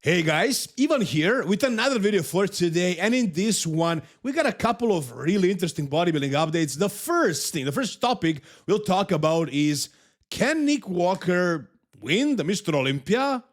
Hey guys, Ivan here with another video for today, and in this one we got a couple of really interesting bodybuilding updates. The first topic we'll talk about is, can Nick Walker win the Mr. Olympia?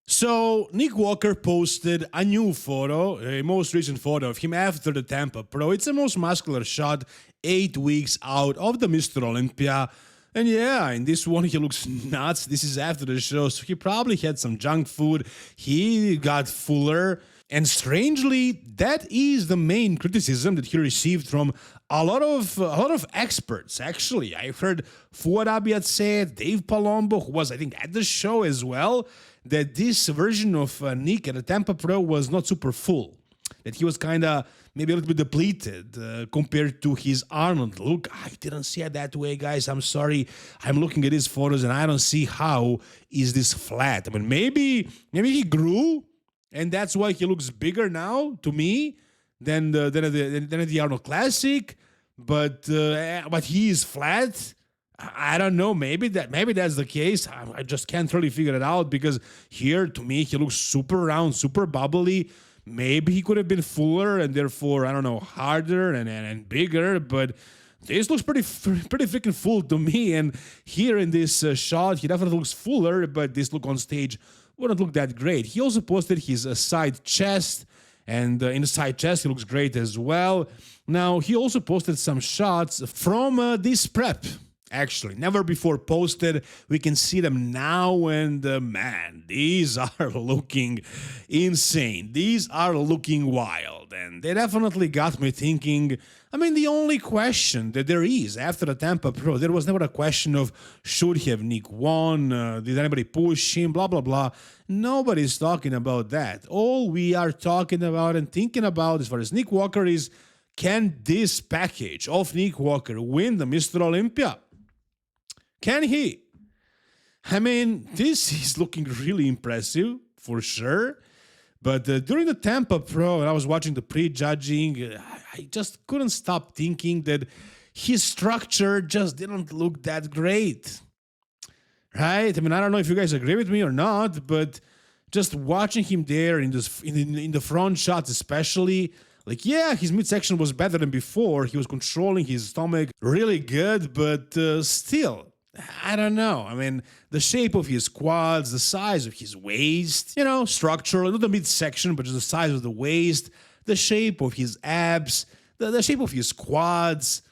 So Nick Walker posted a new photo, a most recent photo of him after the Tampa Pro. It's the most muscular shot 8 weeks out of the Mr. Olympia. And yeah, in this one he looks nuts. This is after the show, so he probably had some junk food. He got fuller. And strangely, that is the main criticism that he received from a lot of experts, actually. I've heard Fuad Abiad say it, Dave Palumbo, who was, I think, at the show as well, that this version of Nick at the Tampa Pro was not super full. That he was kind of maybe a little bit depleted compared to his Arnold look. I didn't see it that way, guys. I'm sorry. I'm looking at his photos and I don't see how is this flat. I mean, maybe he grew and that's why he looks bigger now to me than at the Arnold Classic. But he is flat. I don't know. Maybe that's the case. I just can't really figure it out because here to me he looks super round, super bubbly. Maybe he could have been fuller and therefore, I don't know, harder and bigger, but this looks pretty freaking full to me. And here in this shot, he definitely looks fuller, but this look on stage wouldn't look that great. He also posted his side chest, and in the side chest, he looks great as well. Now, he also posted some shots from this prep. Actually, never before posted. We can see them now, and man, these are looking insane. These are looking wild, and they definitely got me thinking. I mean, the only question that there is after the Tampa Pro, there was never a question of should he have Nick won, did anybody push him, blah, blah, blah. Nobody's talking about that. All we are talking about and thinking about as far as Nick Walker is, can this package of Nick Walker win the Mr. Olympia? Can he? I mean, this is looking really impressive, for sure. But during the Tampa Pro, and I was watching the pre-judging, I just couldn't stop thinking that his structure just didn't look that great. Right? I mean, I don't know if you guys agree with me or not, but just watching him there in the front shots especially, like, yeah, his midsection was better than before. He was controlling his stomach really good, but still, I don't know. I mean, the shape of his quads, the size of his waist, you know, structural, not the midsection, but just the size of the waist, the shape of his abs, the shape of his quads,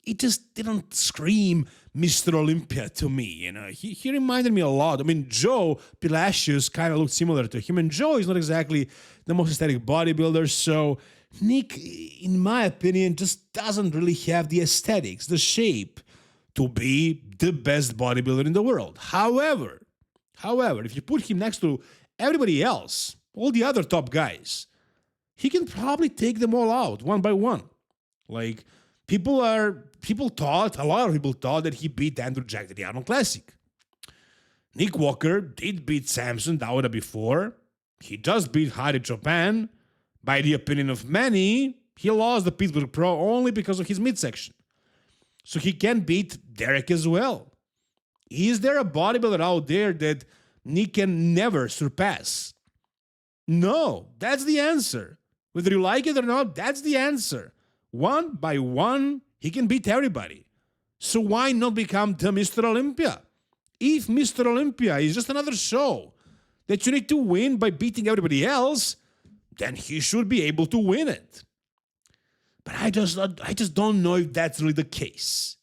it just didn't scream Mr. Olympia to me, you know. He reminded me a lot. I mean, Joe Palacios kind of looked similar to him, and Joe is not exactly the most aesthetic bodybuilder, so Nick, in my opinion, just doesn't really have the aesthetics, the shape, to be the best bodybuilder in the world. However, if you put him next to everybody else, all the other top guys, he can probably take them all out one by one. Like, a lot of people thought that he beat Andrew Jack at the Arnold Classic. Nick Walker did beat Samson Dauda before. He just beat Hari Chopin. By the opinion of many, he lost the Pittsburgh Pro only because of his midsection. So he can beat Derek as well. Is there a bodybuilder out there that Nick can never surpass? No, that's the answer. Whether you like it or not, that's the answer. One by one, he can beat everybody. So why not become the Mr. Olympia? If Mr. Olympia is just another show that you need to win by beating everybody else, then he should be able to win it. But I just don't know if that's really the case.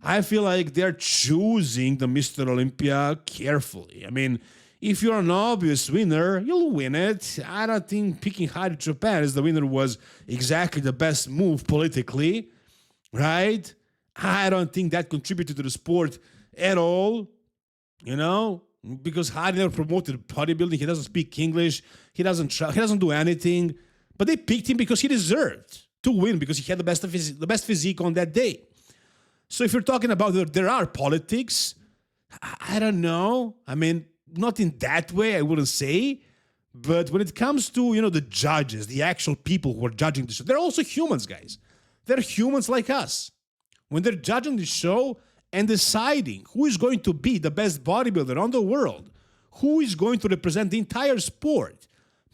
I feel like they're choosing the Mr. Olympia carefully. I mean, if you're an obvious winner, you'll win it. I don't think picking Hari Chopin as the winner was exactly the best move politically, right? I don't think that contributed to the sport at all, you know, because Hari never promoted bodybuilding. He doesn't speak English. He doesn't do anything. But they picked him because he deserved to win, because he had the best physique on that day. So if you're talking about there are politics, I don't know. I mean, not in that way, I wouldn't say. But when it comes to, you know, the judges, the actual people who are judging the show, they're also humans, guys. They're humans like us. When they're judging the show and deciding who is going to be the best bodybuilder on the world, who is going to represent the entire sport,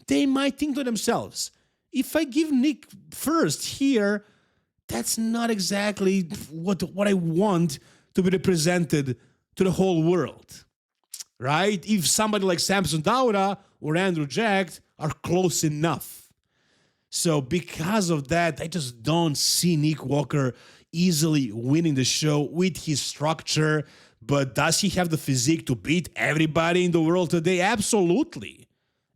they might think to themselves, if I give Nick first here, that's not exactly what I want to be represented to the whole world, right? If somebody like Samson Dauda or Andrew Jack are close enough. So because of that, I just don't see Nick Walker easily winning the show with his structure. But does he have the physique to beat everybody in the world today? Absolutely.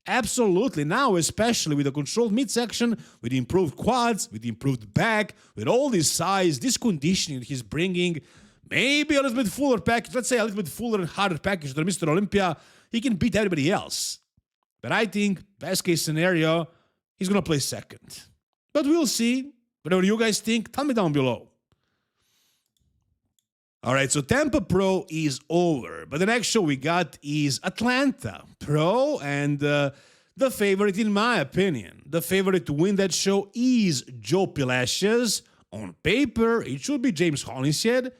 Absolutely. Now, especially with the controlled midsection, with improved quads, with improved back, with all this size, this conditioning he's bringing, maybe a little bit fuller package, let's say a little bit fuller and harder package than Mr. Olympia, he can beat everybody else. But I think, best case scenario, he's going to play second. But we'll see. Whatever you guys think, tell me down below. All right, so Tampa Pro is over, but the next show we got is Atlanta Pro, and the favorite, in my opinion, the favorite to win that show is Joe Palacios. On paper, it should be James Hollingshead,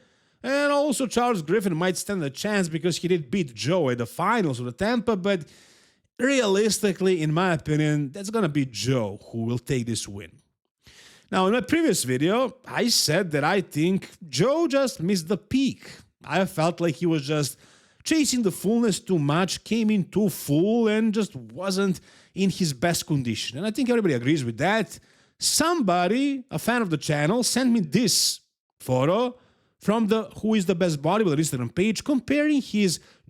and also Charles Griffin might stand a chance because he did beat Joe at the finals of the Tampa, but realistically, in my opinion, that's going to be Joe who will take this win. Now, in my previous video, I said that I think Joe just missed the peak. I felt like he was just chasing the fullness too much, came in too full, and just wasn't in his best condition. And I think everybody agrees with that. Somebody, a fan of the channel, sent me this photo from the Who is the Best Bodybuilder Instagram page, comparing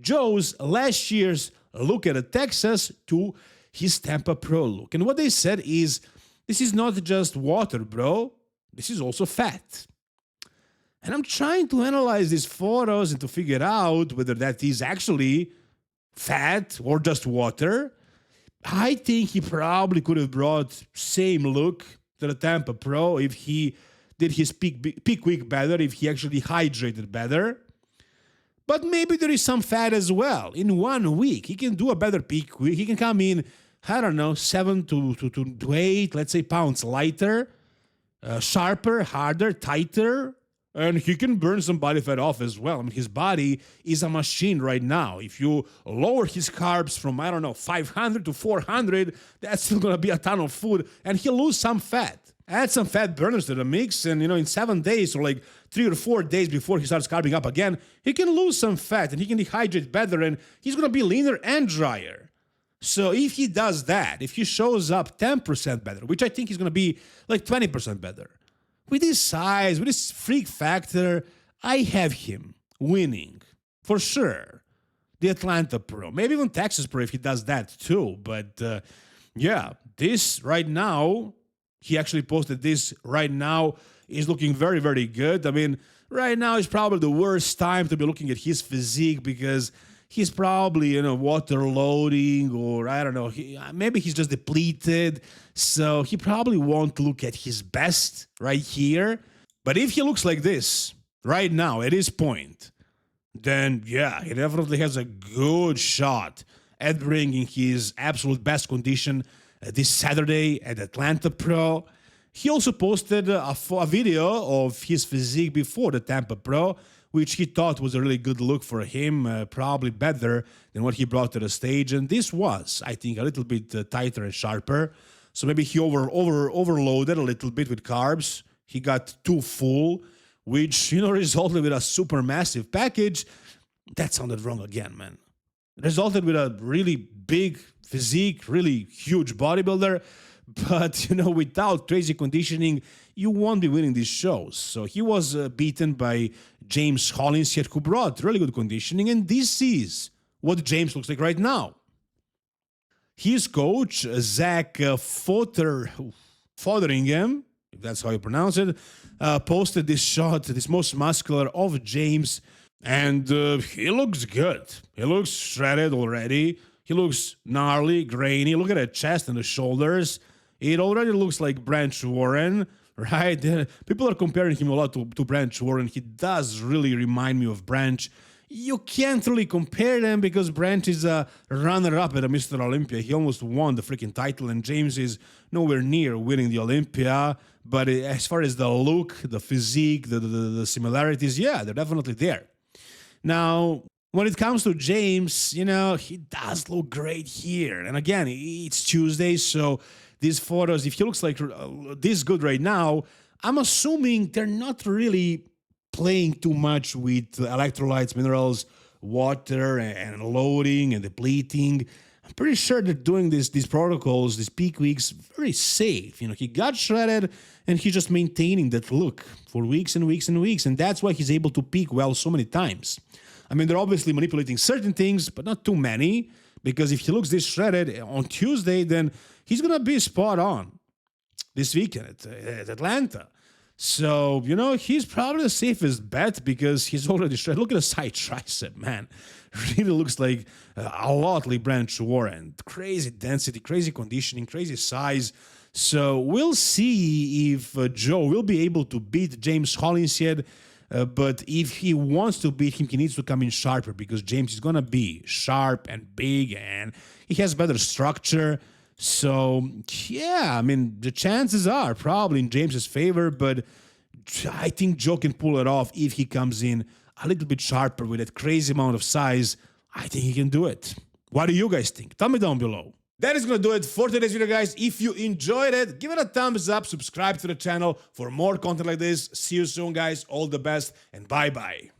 Joe's last year's look at Texas to his Tampa Pro look. And what they said is, this is not just water, bro. This is also fat. And I'm trying to analyze these photos and to figure out whether that is actually fat or just water. I think he probably could have brought same look to the Tampa Pro if he did his peak week better, if he actually hydrated better. But maybe there is some fat as well. In 1 week, he can do a better peak week. He can come in, I don't know, 7 to 8, let's say, pounds lighter, sharper, harder, tighter, and he can burn some body fat off as well. I mean, his body is a machine right now. If you lower his carbs from, I don't know, 500 to 400, that's still going to be a ton of food, and he'll lose some fat. Add some fat burners to the mix, and, in 7 days or like 3 or 4 days before he starts carbing up again, he can lose some fat, and he can dehydrate better, and he's going to be leaner and drier. So if he does that, if he shows up 10% better, which I think he's going to be like 20% better, with his size, with his freak factor, I have him winning for sure. The Atlanta Pro, maybe even Texas Pro if he does that too. But yeah, this right now, he actually posted this right now, is looking very, very good. I mean, right now is probably the worst time to be looking at his physique because he's probably, water loading, or I don't know, maybe he's just depleted. So he probably won't look at his best right here. But if he looks like this right now at this point, then yeah, he definitely has a good shot at bringing his absolute best condition this Saturday at Atlanta Pro. He also posted a video of his physique before the Tampa Pro, which he thought was a really good look for him, probably better than what he brought to the stage. And this was, I think, a little bit tighter and sharper. So maybe he overloaded a little bit with carbs. He got too full, which, resulted with a super massive package. That sounded wrong again, man. It resulted with a really big physique, really huge bodybuilder. But, without crazy conditioning, you won't be winning these shows. So he was beaten by James Hollingshead, who brought really good conditioning. And this is what James looks like right now. His coach, Zach Fotheringham, if that's how you pronounce it, posted this shot, this most muscular of James. And he looks good. He looks shredded already. He looks gnarly, grainy. Look at the chest and the shoulders. It already looks like Branch Warren, right? People are comparing him a lot to Branch Warren. He does really remind me of Branch. You can't really compare them because Branch is a runner-up at a Mr. Olympia. He almost won the freaking title, and James is nowhere near winning the Olympia. But as far as the look, the physique, the similarities, yeah, they're definitely there. Now, When it comes to James, you know, he does look great here. And again, it's Tuesday, so these photos, if he looks like this good right now, I'm assuming they're not really playing too much with electrolytes, minerals, water, and loading and depleting. I'm pretty sure they're doing these protocols, these peak weeks, very safe. You know, he got shredded and he's just maintaining that look for weeks and weeks and weeks. And that's why he's able to peak well so many times. I mean, they're obviously manipulating certain things, but not too many, because if he looks this shredded on Tuesday, then he's going to be spot on this weekend at Atlanta. So, you know, he's probably the safest bet because he's already shredded. Look at the side tricep, man. Really looks like a lot like Branch Warren. Crazy density, crazy conditioning, crazy size. So we'll see if Joe will be able to beat James Hollingshead. But if he wants to beat him, he needs to come in sharper because James is going to be sharp and big and he has better structure. So, yeah, I mean, the chances are probably in James's favor, but I think Joe can pull it off if he comes in a little bit sharper with that crazy amount of size. I think he can do it. What do you guys think? Tell me down below. That is going to do it for today's video, guys. If you enjoyed it, give it a thumbs up, subscribe to the channel for more content like this. See you soon, guys. All the best, and bye-bye.